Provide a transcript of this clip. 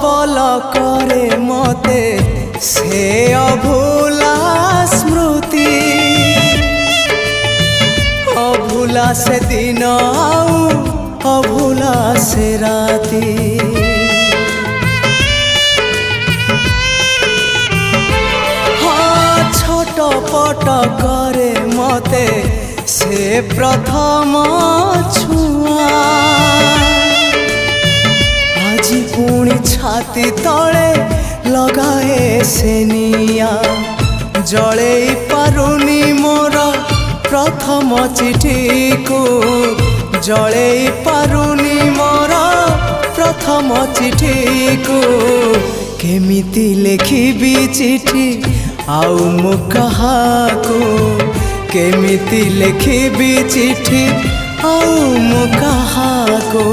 बल करे मते से अभूला स्मृति अभूला से दिन आउ अभूला से राती हाँ छटपट करे मते से प्रथम छुआ আজি पुणी छाती तले लगाए से निया जले पारुनी मोर प्रथम चिठी को जले पारुनी मोर प्रथम चिठी को केमिति लिखिबी चिठी आउ मु कहाको केमिति लिखिबी चिठी आउ मु कहाको।